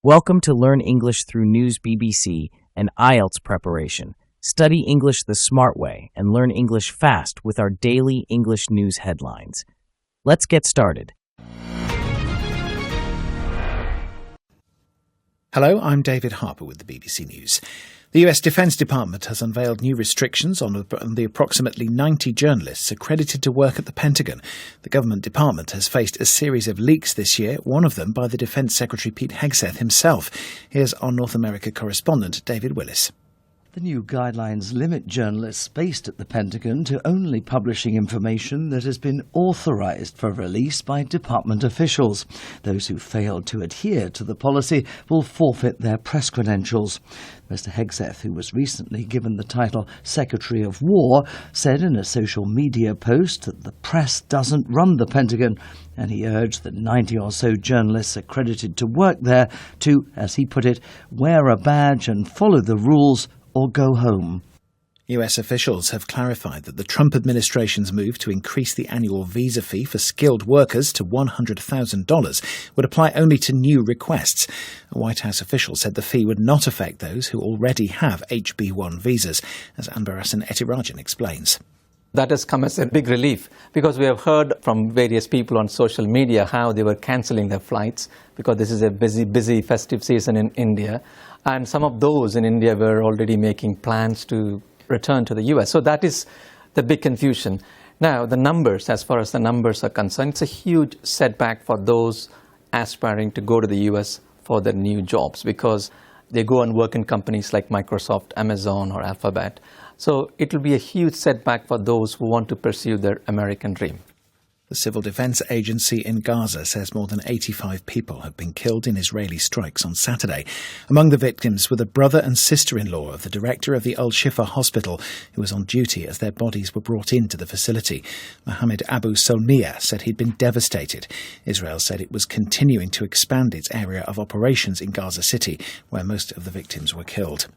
Welcome to Learn English through News BBC and IELTS preparation. Study English the smart way and learn English fast with our daily English news headlines. Let's get started. Hello, I'm David Harper with the BBC News. The US Defence Department has unveiled new restrictions on the approximately 90 journalists accredited to work at the Pentagon. The government department has faced a series of leaks this year, one of them by the Defence Secretary Pete Hegseth himself. Here's our North America correspondent, David Willis. The new guidelines limit journalists based at the Pentagon to only publishing information that has been authorized for release by department officials. Those who fail to adhere to the policy will forfeit their press credentials. Mr. Hegseth, who was recently given the title Secretary of War, said in a social media post that the press doesn't run the Pentagon, and he urged the 90 or so journalists accredited to work there to, as he put it, wear a badge and follow the rules or go home. US officials have clarified that the Trump administration's move to increase the annual visa fee for skilled workers to $100,000 would apply only to new requests. A White House official said the fee would not affect those who already have HB1 visas, as Anbarasan Etirajan explains. That has come as a big relief because we have heard from various people on social media how they were cancelling their flights because this is a busy festive season in India. And some of those in India were already making plans to return to the US. So that is the big confusion. Now, the numbers, as far as the numbers are concerned, it's a huge setback for those aspiring to go to the US for their new jobs because they go and work in companies like Microsoft, Amazon, or Alphabet. So it will be a huge setback for those who want to pursue their American dream. The Civil Defense Agency in Gaza says more than 85 people have been killed in Israeli strikes on Saturday. Among the victims were the brother and sister-in-law of the director of the Al-Shifa hospital, who was on duty as their bodies were brought into the facility. Mohammed Abu Solmiya said he'd been devastated. Israel said it was continuing to expand its area of operations in Gaza City, where most of the victims were killed.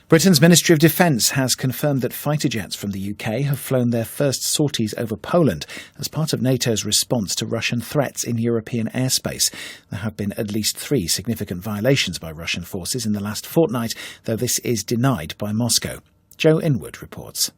Britain's Ministry of Defence has confirmed that fighter jets from the UK have flown their first sorties over Poland as part of NATO's response to Russian threats in European airspace. There have been at least 3 significant violations by Russian forces in the last fortnight, though this is denied by Moscow. Joe Inwood reports.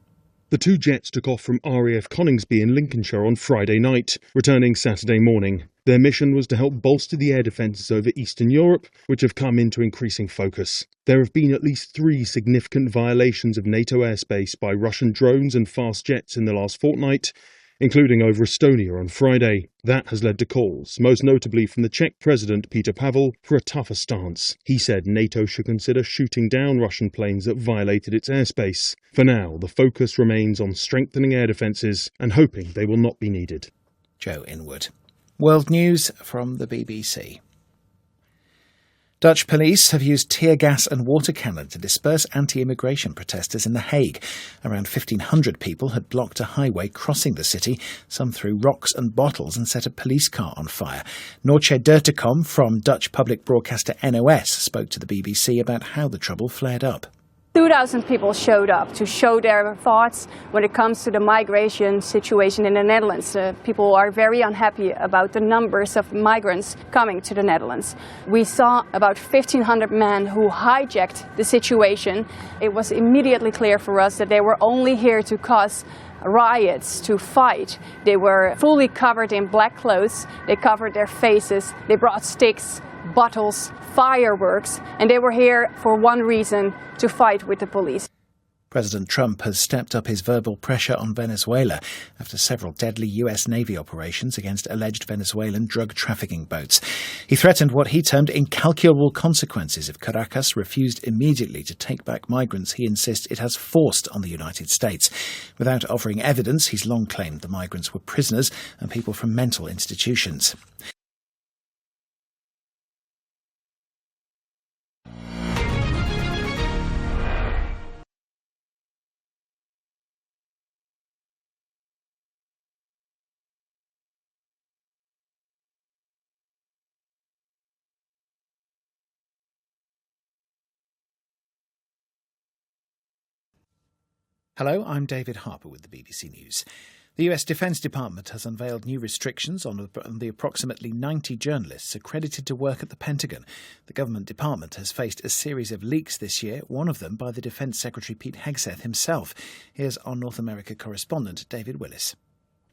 The 2 jets took off from RAF Coningsby in Lincolnshire on Friday night, returning Saturday morning. Their mission was to help bolster the air defences over Eastern Europe, which have come into increasing focus. There have been at least 3 significant violations of NATO airspace by Russian drones and fast jets in the last fortnight, including over Estonia on Friday. That has led to calls, most notably from the Czech President Petr Pavel, for a tougher stance. He said NATO should consider shooting down Russian planes that violated its airspace. For now, the focus remains on strengthening air defences and hoping they will not be needed. Joe Inwood. World News from the BBC. Dutch police have used tear gas and water cannon to disperse anti-immigration protesters in The Hague. Around 1,500 people had blocked a highway crossing the city. Some threw rocks and bottles and set a police car on fire. Noortje Dertekom from Dutch public broadcaster NOS spoke to the BBC about how the trouble flared up. 2,000 people showed up to show their thoughts when it comes to the migration situation in the Netherlands. People are very unhappy about the numbers of migrants coming to the Netherlands. We saw about 1,500 men who hijacked the situation. It was immediately clear for us that they were only here to cause riots, to fight. They were fully covered in black clothes. They covered their faces. They brought sticks, bottles, fireworks, and they were here for one reason: to fight with the police. President Trump has stepped up his verbal pressure on Venezuela after several deadly US Navy operations against alleged Venezuelan drug trafficking boats. He threatened what he termed incalculable consequences if Caracas refused immediately to take back migrants he insists it has forced on the United States. Without offering evidence, he's long claimed the migrants were prisoners and people from mental institutions. Hello, I'm David Harper with the BBC News. The US Defense Department has unveiled new restrictions on the approximately 90 journalists accredited to work at the Pentagon. The government department has faced a series of leaks this year, one of them by the Defense Secretary Pete Hegseth himself. Here's our North America correspondent David Willis.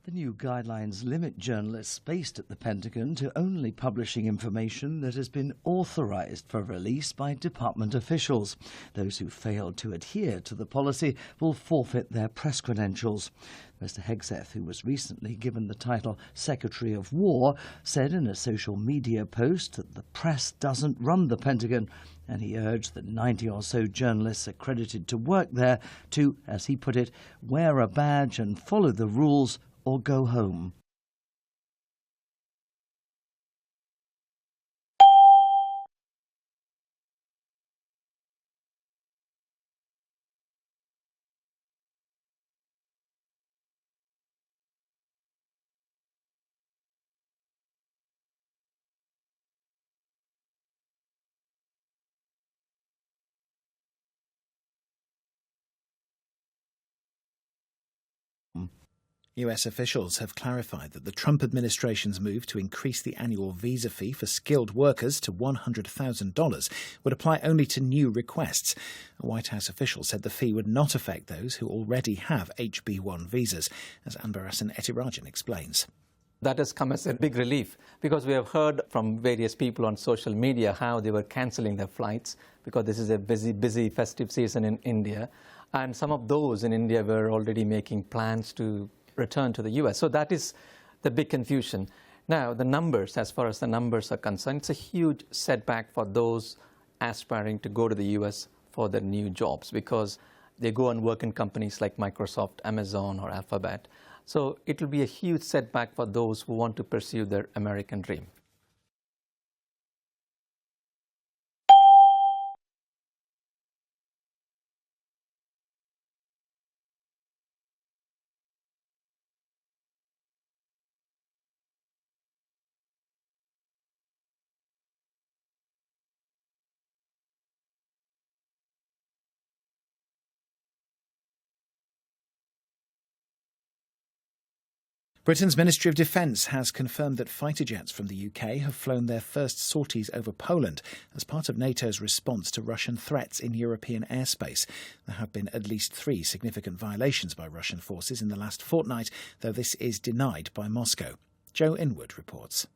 The new guidelines limit journalists based at the Pentagon to only publishing information that has been authorized for release by department officials. Those who fail to adhere to the policy will forfeit their press credentials. Mr. Hegseth, who was recently given the title Secretary of War, said in a social media post that the press doesn't run the Pentagon, and he urged the 90 or so journalists accredited to work there to, as he put it, wear a badge and follow the rules or go home. US officials have clarified that the Trump administration's move to increase the annual visa fee for skilled workers to $100,000 would apply only to new requests. A White House official said the fee would not affect those who already have HB1 visas, as Anbarasan Etirajan explains. That has come as a big relief because we have heard from various people on social media how they were cancelling their flights because this is a busy festive season in India. And some of those in India were already making plans to return to the US. So that is the big confusion. Now, the numbers, as far as the numbers are concerned, it's a huge setback for those aspiring to go to the US for their new jobs because they go and work in companies like Microsoft, Amazon, or Alphabet. So it will be a huge setback for those who want to pursue their American dream. Britain's Ministry of Defence has confirmed that fighter jets from the UK have flown their first sorties over Poland as part of NATO's response to Russian threats in European airspace. There have been at least 3 significant violations by Russian forces in the last fortnight, though this is denied by Moscow. Joe Inwood reports.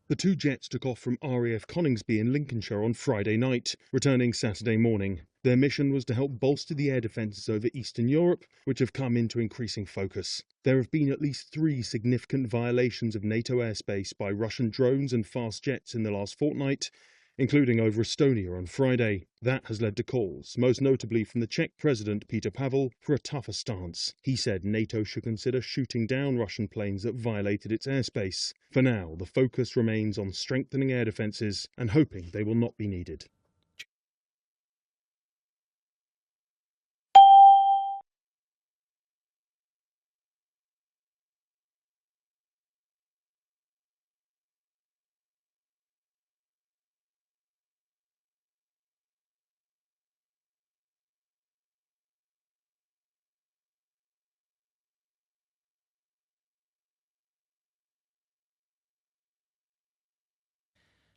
The 2 jets took off from RAF Coningsby in Lincolnshire on Friday night, returning Saturday morning. Their mission was to help bolster the air defences over Eastern Europe, which have come into increasing focus. There have been at least 3 significant violations of NATO airspace by Russian drones and fast jets in the last fortnight, including over Estonia on Friday. That has led to calls, most notably from the Czech President Petr Pavel, for a tougher stance. He said NATO should consider shooting down Russian planes that violated its airspace. For now, the focus remains on strengthening air defences and hoping they will not be needed.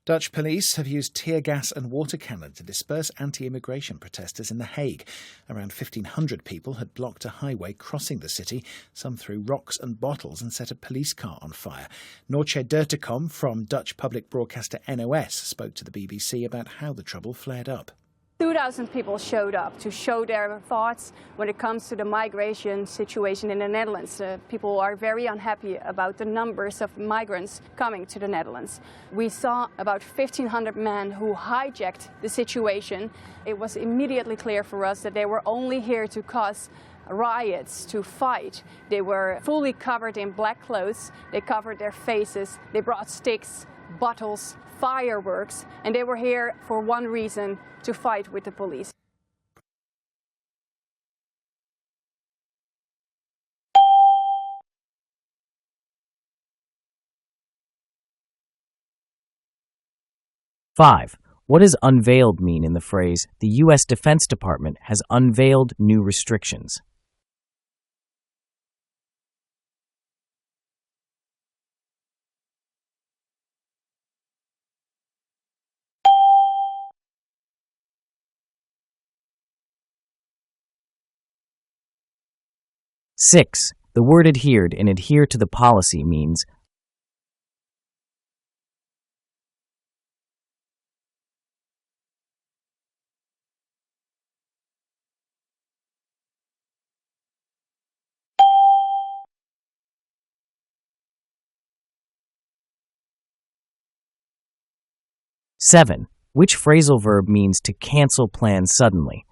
Dutch police have used tear gas and water cannon to disperse anti-immigration protesters in The Hague. Around 1,500 people had blocked a highway crossing the city. Some threw rocks and bottles and set a police car on fire. Noortje Dertekom from Dutch public broadcaster NOS spoke to the BBC about how the trouble flared up. 2,000 people showed up to show their thoughts when it comes to the migration situation in the Netherlands. People are very unhappy about the numbers of migrants coming to the Netherlands. We saw about 1,500 men who hijacked the situation. It was immediately clear for us that they were only here to cause riots, to fight. They were fully covered in black clothes. They covered their faces. They brought sticks, bottles, fireworks, and they were here for one reason: to fight with the police. Five. What does unveiled mean in the phrase, the U.S. Defense Department has unveiled new restrictions? 6. The word adhered in adhere to the policy means 7. Which phrasal verb means to cancel plans suddenly?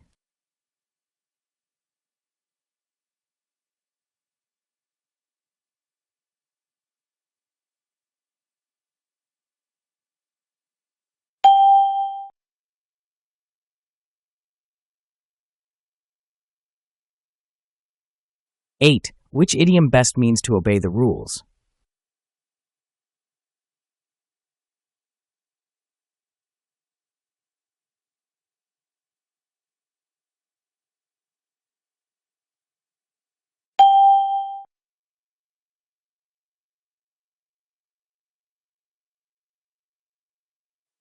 Eight. Which idiom best means to obey the rules?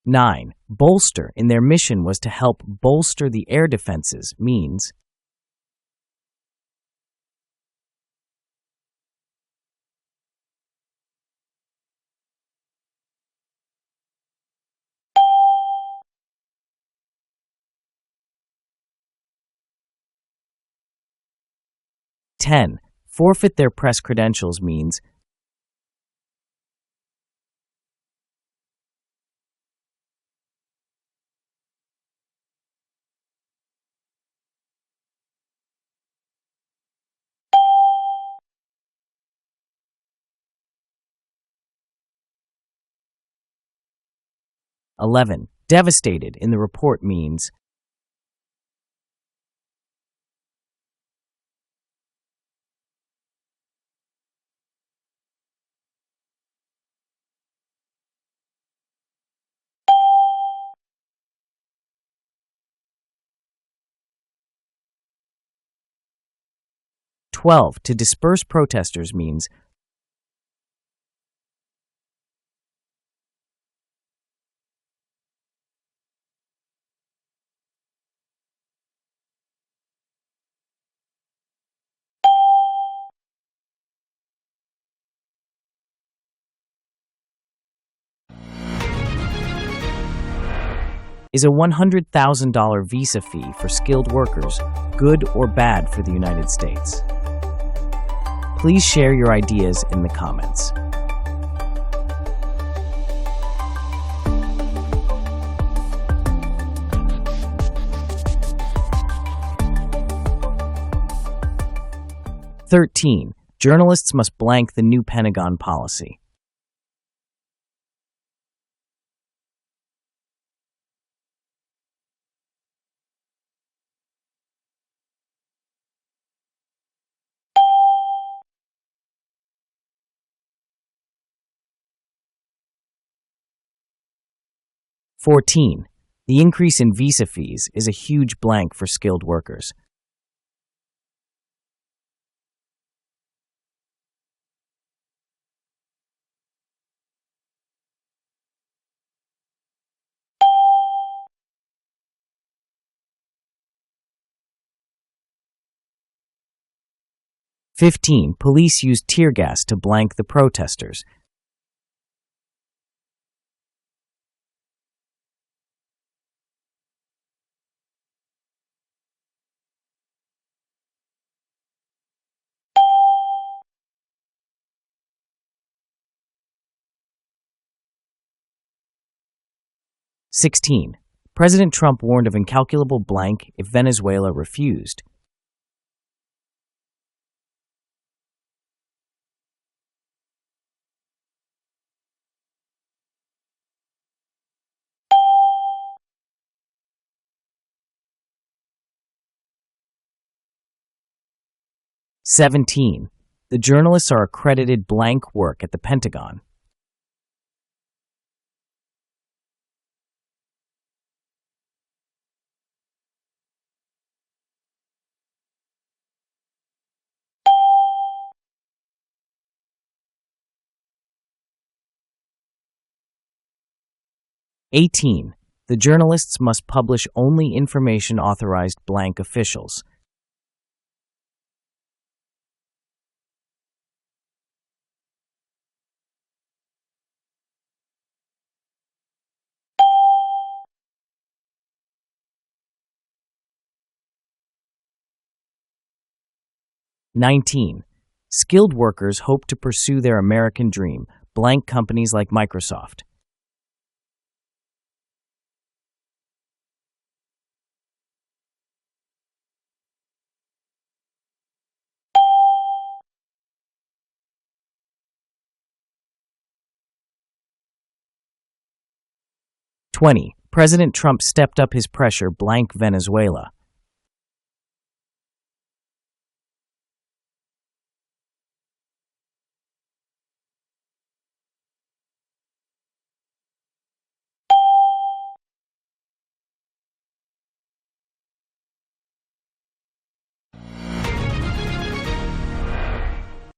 Nine. Bolster in their mission was to help bolster the air defenses means 10. Forfeit their press credentials means 11. Devastated in the report means 12. To disperse protesters means 'Is a $100,000 visa fee for skilled workers good or bad for the United States? Please share your ideas in the comments. "13. Journalists must blank the new Pentagon policy. "14. The increase in visa fees is a huge blank for skilled workers. "15. Police used tear gas to blank the protesters. "16. President Trump warned of incalculable blank if Venezuela refused. "17. The journalists are accredited blank work at the Pentagon. "18. The journalists must publish only information authorized blank officials. 19. Skilled workers hope to pursue their American dream, blank companies like Microsoft. President Trump stepped up his pressure, blank Venezuela.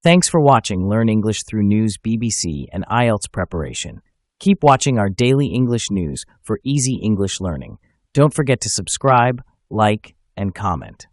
Thanks for watching Learn English through News BBC and IELTS preparation. Keep watching our daily English news for easy English learning. Don't forget to subscribe, like, and comment.